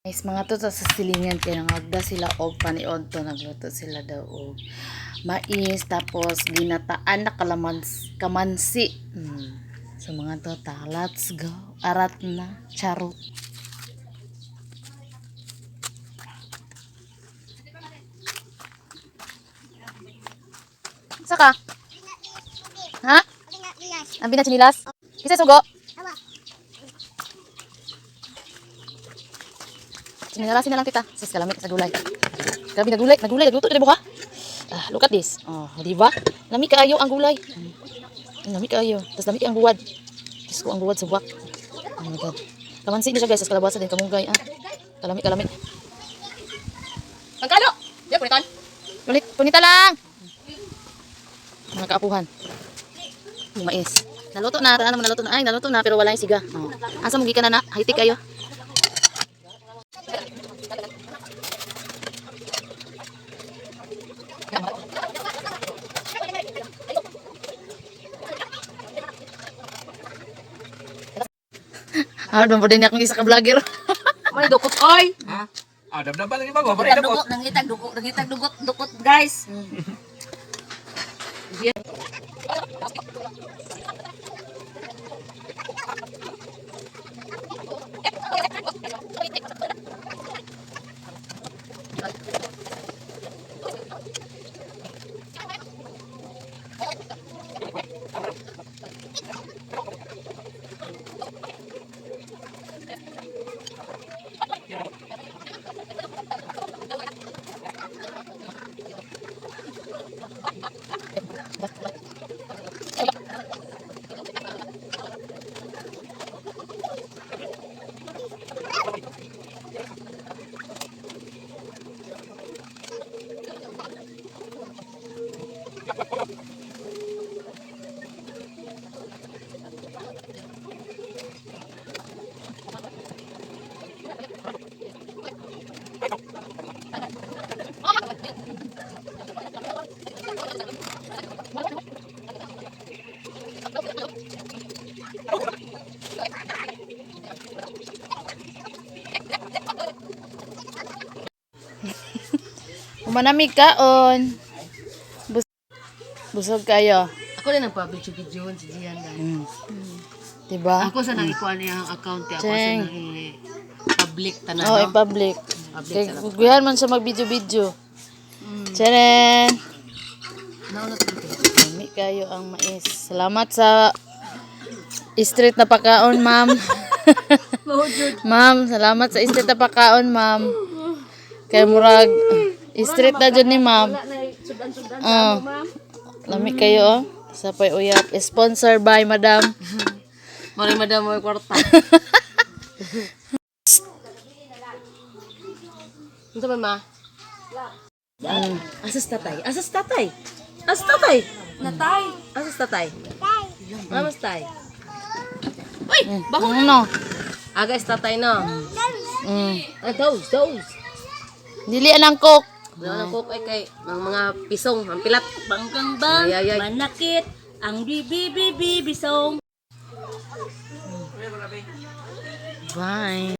Guys, mga to sa silingan kaya nangagda sila og paniod to, nagluto sila daw og mais tapos ginataan na kamansi. So mga to ta, let's go. Arat na charot. Saka? Ha? Ang binachinilas? Kisa sugo? Sinilarasin na lang kita. Sis, kalamit sa gulay. Grabe, nagulay. Nagluto na ka? Ah, look at this. Oh, di ba? Lami kaayo ang gulay. Lami kaayo. Tapos lami ang buwad. Tapos ko ang buwad sa buwak. Oh my God. Kamansi na siya guys. Tapos kalabasan din. Kamunggay. Ah. Kalamit. Pagkano? Diyan, punitan. Punita lang. Mga kaapuhan. Yung mais. Naluto na. Taan naman naluto na. Ay, naluto na. Pero wala yung siga. Oh. Asa mong gikan na na? Hitik kayo. Hard mo din akong isa ka vlogger. May dukot oy. Ha? Ah, dabdaban lagi ba? Bari Dukot, nangitag dukot guys. Manamig kaon. Busog kayo. Ako rin nagpa-video si Gian guys. Diba? Ako sa nangikuha niya ang account niya. Ako sa Cheng. public tanan. Oh, i-public. Kay guyan man siya mag-video-video. Tcharan! Nauna ko. Dami kayo ang mais. Salamat sa street na pagkaon, ma'am. Ma'am, salamat sa street na pagkaon, ma'am. Kay murag street na dyan ni ma'am. Lami kayo, oh. Sa pay uyap. Sponsor by madam. Mari madam mo kwarta. Unsa man ma? Asas tatay. Natay. Asas tatay. Mamas tay. Uy, Baho no. aga is tatay no. Ah, those. Dili anang cook. Wala na cook ay kay mga pisong, ang pilat. Banggang bang, Ay. manakit, ang bibibibibisong. Bye.